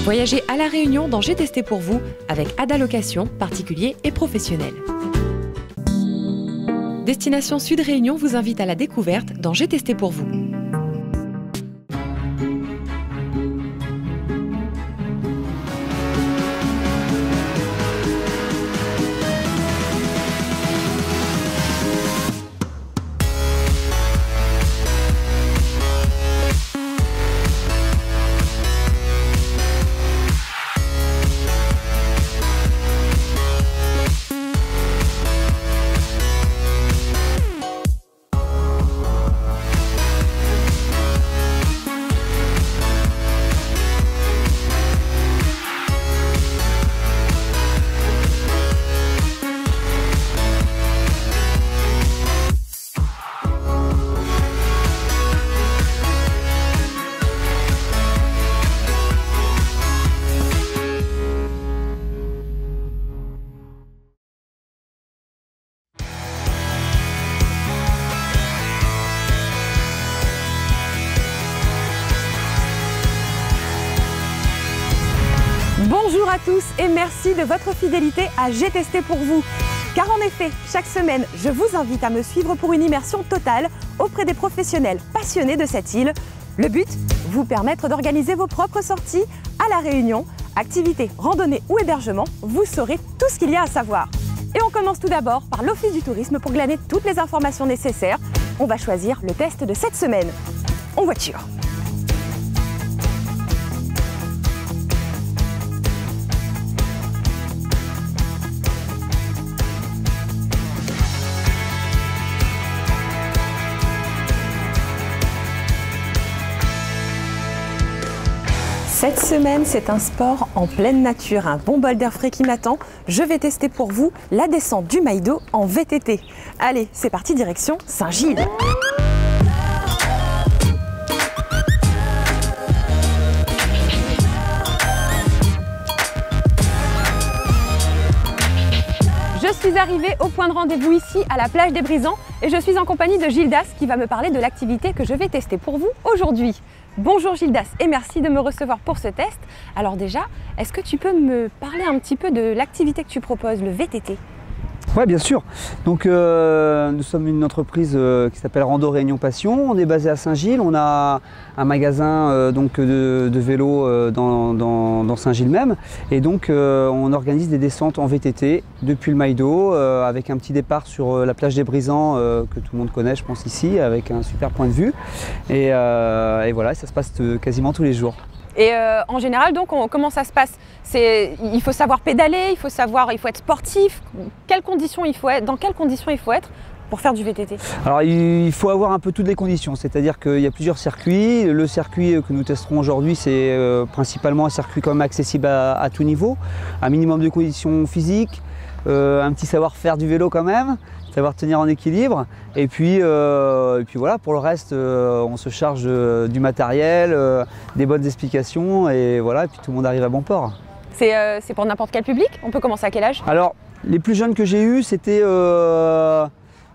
Voyagez à La Réunion dans J'ai testé pour vous avec Ada Location, particuliers et professionnels. Destination Sud Réunion vous invite à la découverte dans J'ai testé pour vous. Bonjour à tous et merci de votre fidélité à J'ai testé pour vous. Car en effet, chaque semaine, je vous invite à me suivre pour une immersion totale auprès des professionnels passionnés de cette île. Le but, vous permettre d'organiser vos propres sorties à La Réunion. Activités, randonnées ou hébergement, vous saurez tout ce qu'il y a à savoir. Et on commence tout d'abord par l'Office du tourisme pour glaner toutes les informations nécessaires. On va choisir le test de cette semaine. En voiture. Cette semaine, c'est un sport en pleine nature, un bon bol d'air frais qui m'attend. Je vais tester pour vous la descente du Maïdo en VTT. Allez, c'est parti, direction Saint-Gilles. Je suis arrivée au point de rendez-vous ici à la plage des Brisants et je suis en compagnie de Gildas qui va me parler de l'activité que je vais tester pour vous aujourd'hui. Bonjour Gildas et merci de me recevoir pour ce test. Alors déjà, est-ce que tu peux me parler un petit peu de l'activité que tu proposes, le VTT? Oui, bien sûr. Donc, nous sommes une entreprise qui s'appelle Rando Réunion Passion. On est basé à Saint-Gilles. On a un magasin de vélos dans Saint-Gilles même. Et donc, on organise des descentes en VTT depuis le Maïdo avec un petit départ sur la plage des Brisants que tout le monde connaît, je pense, ici, avec un super point de vue. Et voilà, ça se passe quasiment tous les jours. Et en général, donc, comment ça se passe? Il faut savoir pédaler, il faut être sportif. Quelles conditions il faut être, dans quelles conditions il faut être pour faire du VTT? Alors, il faut avoir un peu toutes les conditions, c'est-à-dire qu'il y a plusieurs circuits. Le circuit que nous testerons aujourd'hui, c'est principalement un circuit quand même accessible à tout niveau, un minimum de conditions physiques, un petit savoir-faire du vélo quand même, savoir tenir en équilibre. Et puis voilà, pour le reste, on se charge du matériel, des bonnes explications et voilà, et puis tout le monde arrive à bon port. C'est pour n'importe quel public? On peut commencer à quel âge? Alors, les plus jeunes que j'ai eus, c'était...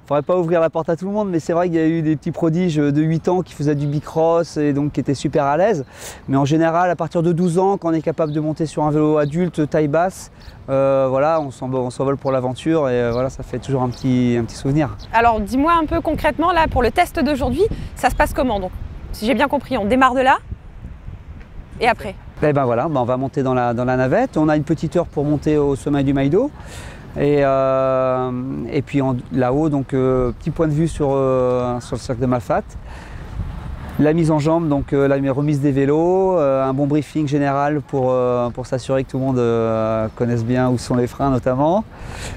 faudrait pas ouvrir la porte à tout le monde, mais c'est vrai qu'il y a eu des petits prodiges de 8 ans qui faisaient du bicross et donc qui étaient super à l'aise. Mais en général, à partir de 12 ans, quand on est capable de monter sur un vélo adulte taille basse, voilà, on s'envole pour l'aventure et voilà, ça fait toujours un petit souvenir. Alors dis-moi un peu concrètement, là, pour le test d'aujourd'hui, ça se passe comment? Donc, si j'ai bien compris, on démarre de là et après? Et ben voilà, on va monter dans la navette. On a une petite heure pour monter au sommet du Maïdo. Et puis là-haut, donc petit point de vue sur le cercle de Malfate. La mise en jambe, donc la remise des vélos, un bon briefing général pour s'assurer que tout le monde connaisse bien où sont les freins notamment.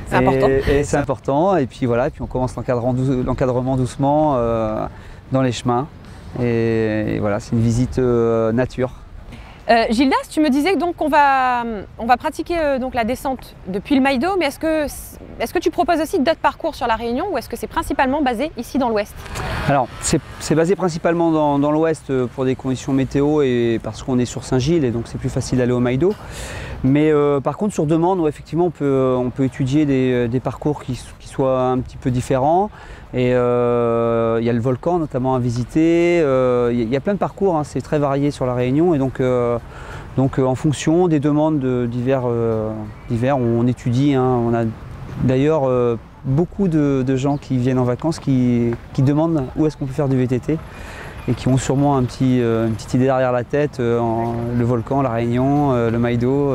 C'est important. Et c'est important. Et puis voilà, puis on commence l'encadrement doucement dans les chemins. Et voilà, c'est une visite nature. Gildas, tu me disais donc qu'on va pratiquer donc la descente depuis le Maïdo, mais est-ce que tu proposes aussi d'autres parcours sur la Réunion ou est-ce que c'est principalement basé ici dans l'ouest? Alors c'est basé principalement dans l'ouest pour des conditions météo et parce qu'on est sur Saint-Gilles et donc c'est plus facile d'aller au Maïdo. Mais par contre sur demande, ouais, effectivement on peut étudier des parcours qui soient un petit peu différents. Et il y a le volcan notamment à visiter, il y a plein de parcours, hein, c'est très varié sur la Réunion et donc Donc en fonction des demandes divers, on étudie. Hein. On a d'ailleurs beaucoup de gens qui viennent en vacances qui demandent où est-ce qu'on peut faire du VTT et qui ont sûrement une petite idée derrière la tête, le volcan, la Réunion, le Maïdo.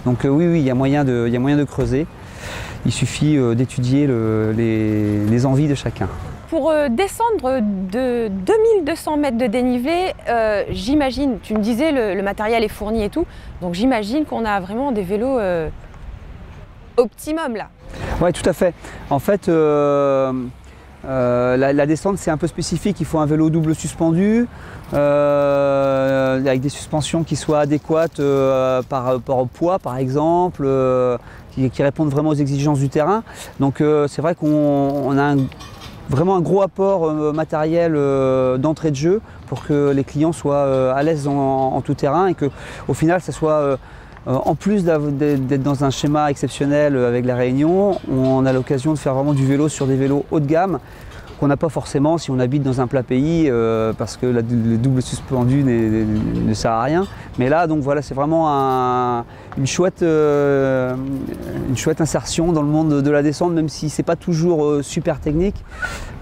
Donc oui, il y a moyen de creuser. Il suffit d'étudier les envies de chacun. Pour descendre de 2200 mètres de dénivelé, j'imagine, tu me disais le matériel est fourni et tout, donc j'imagine qu'on a vraiment des vélos optimum là. Oui, tout à fait. En fait, la descente c'est un peu spécifique, il faut un vélo double suspendu, avec des suspensions qui soient adéquates par rapport au poids par exemple, qui répondent vraiment aux exigences du terrain. Donc c'est vrai qu'on a vraiment un gros apport matériel d'entrée de jeu pour que les clients soient à l'aise en tout terrain et qu'au final ça soit en plus d'être dans un schéma exceptionnel avec la Réunion, on a l'occasion de faire vraiment du vélo sur des vélos haut de gamme qu'on n'a pas forcément si on habite dans un plat pays parce que le double suspendu ne sert à rien. Mais là, donc voilà, c'est vraiment une chouette insertion dans le monde de la descente, même si c'est pas toujours super technique.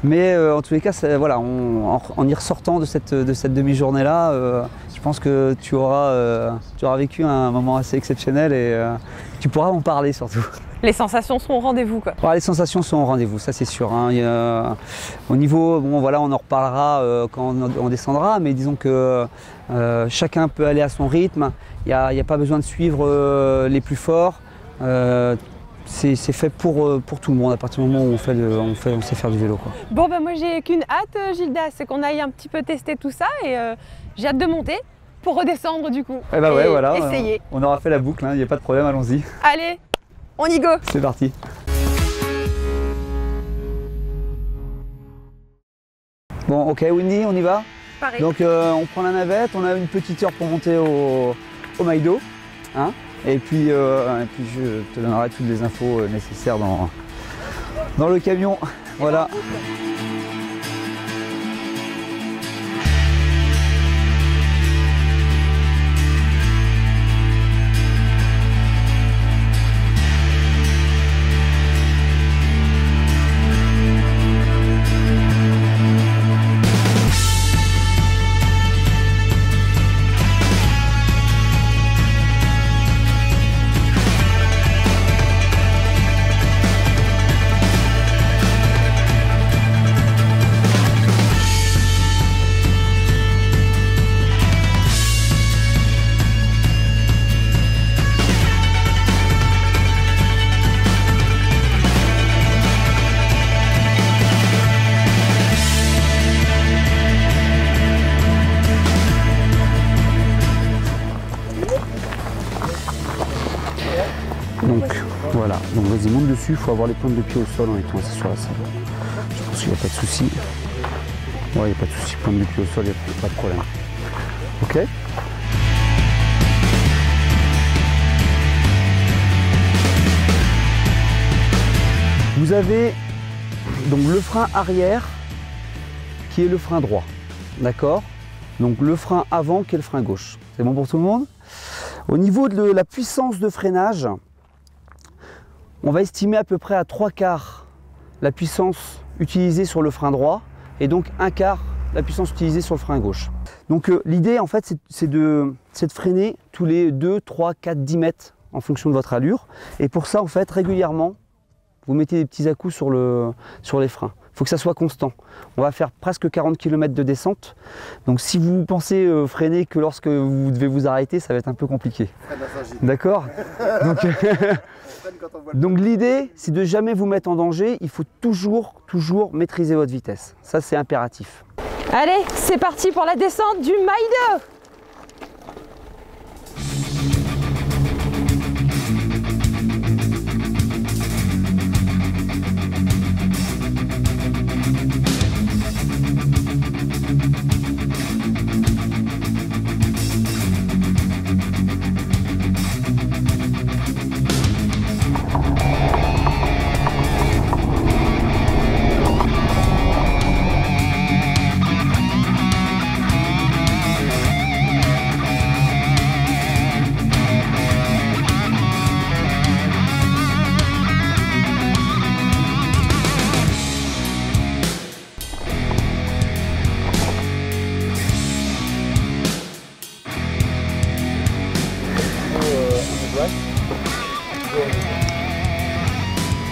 Mais en tous les cas, voilà, en y ressortant de cette demi-journée-là, je pense que tu auras vécu un moment assez exceptionnel et tu pourras en parler surtout. Les sensations seront au rendez-vous quoi. Ouais, les sensations sont au rendez-vous, ça c'est sûr. Hein. Au niveau, bon voilà, on en reparlera quand on descendra, mais disons que chacun peut aller à son rythme. Il n'y a pas besoin de suivre les plus forts. C'est fait pour tout le monde à partir du moment où on sait faire du vélo, quoi. Bon ben moi j'ai qu'une hâte Gilda, c'est qu'on aille un petit peu tester tout ça et j'ai hâte de monter pour redescendre du coup. Et bah ouais, voilà, essayer. On aura fait la boucle, il n'y a pas de problème, allons-y. Allez, on y go. C'est parti. Bon ok Wendy, on y va? Pareil. Donc on prend la navette, on a une petite heure pour monter au Maïdo. Hein, et puis je te donnerai toutes les infos nécessaires dans le camion. Voilà. Donc voilà, donc vas-y monte dessus, il faut avoir les pointes de pied au sol en étant assis sur la selle. Je pense qu'il n'y a pas de souci. Ouais, il n'y a pas de souci, pointe de pied au sol, il n'y a pas de problème. Ok. Vous avez donc le frein arrière qui est le frein droit, d'accord? Donc le frein avant qui est le frein gauche. C'est bon pour tout le monde? Au niveau de la puissance de freinage, on va estimer à peu près à 3/4 la puissance utilisée sur le frein droit et donc 1/4 la puissance utilisée sur le frein gauche. Donc l'idée en fait c'est de freiner tous les 2, 3, 4, 10 mètres en fonction de votre allure. Et pour ça en fait régulièrement vous mettez des petits à-coups sur les freins. Il faut que ça soit constant. On va faire presque 40 km de descente. Donc si vous pensez freiner que lorsque vous devez vous arrêter, ça va être un peu compliqué. D'accord? Donc l'idée, c'est de jamais vous mettre en danger. Il faut toujours maîtriser votre vitesse. Ça, c'est impératif. Allez, c'est parti pour la descente du Maïdo.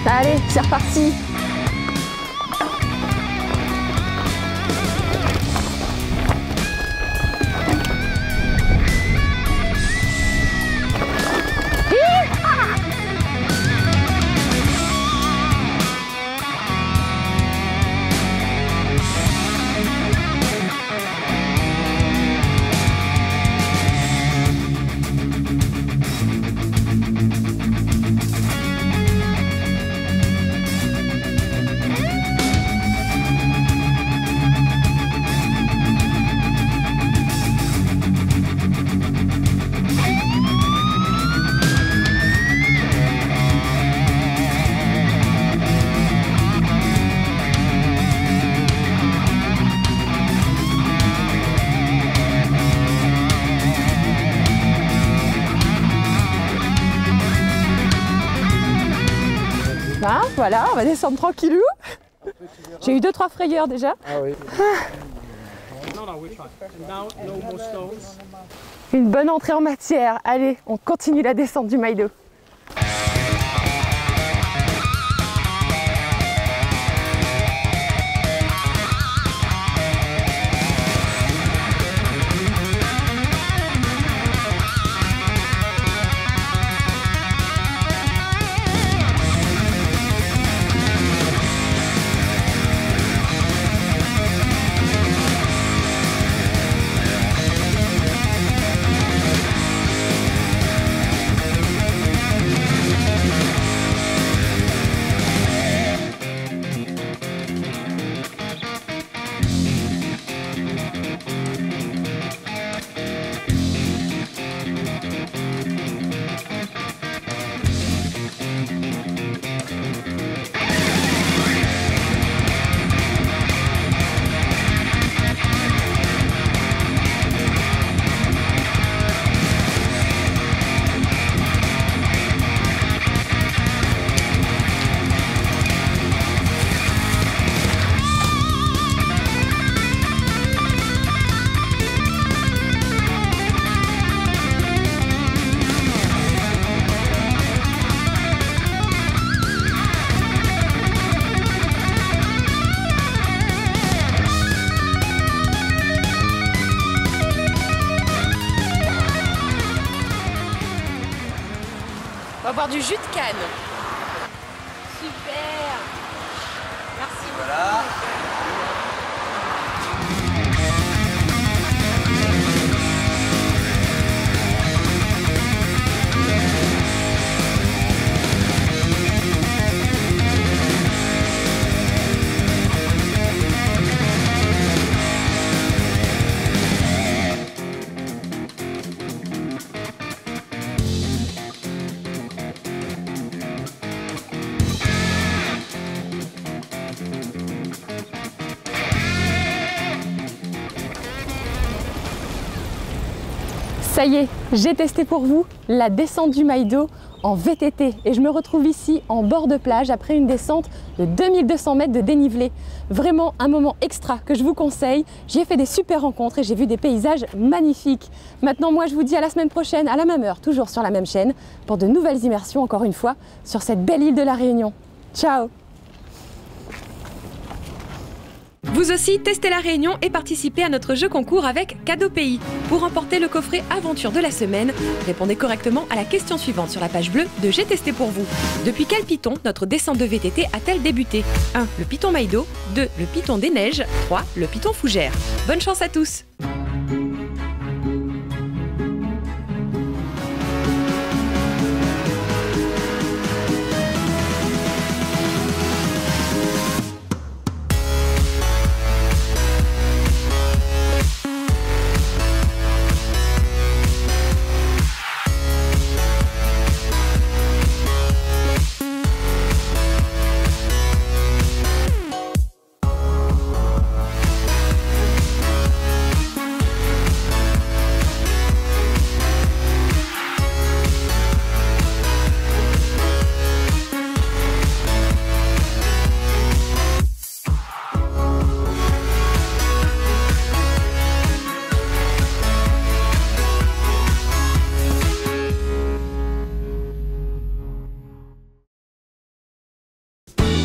Allez, c'est reparti. Ah, voilà, on va descendre tranquillou. J'ai eu 2-3 frayeurs déjà. Ah oui. Une bonne entrée en matière. Allez, on continue la descente du Maïdo. On va boire du jus de canne. Super. Merci. Voilà. Ça y est, j'ai testé pour vous la descente du Maïdo en VTT et je me retrouve ici en bord de plage après une descente de 2200 mètres de dénivelé. Vraiment un moment extra que je vous conseille. J'y ai fait des super rencontres et j'ai vu des paysages magnifiques. Maintenant, moi, je vous dis à la semaine prochaine à la même heure, toujours sur la même chaîne, pour de nouvelles immersions, encore une fois, sur cette belle île de la Réunion. Ciao! Vous aussi, testez la Réunion et participez à notre jeu concours avec Cadeau Pays. Pour remporter le coffret Aventure de la semaine, répondez correctement à la question suivante sur la page bleue de J'ai testé pour vous. Depuis quel piton notre descente de VTT a-t-elle débuté? 1. Le piton Maïdo. 2. Le piton des Neiges. 3. Le piton Fougère. Bonne chance à tous!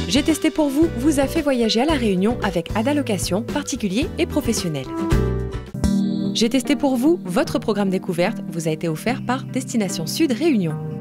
J'ai testé pour vous vous a fait voyager à La Réunion avec Ada Location, particuliers et professionnels. J'ai testé pour vous, votre programme découverte vous a été offert par Destination Sud Réunion.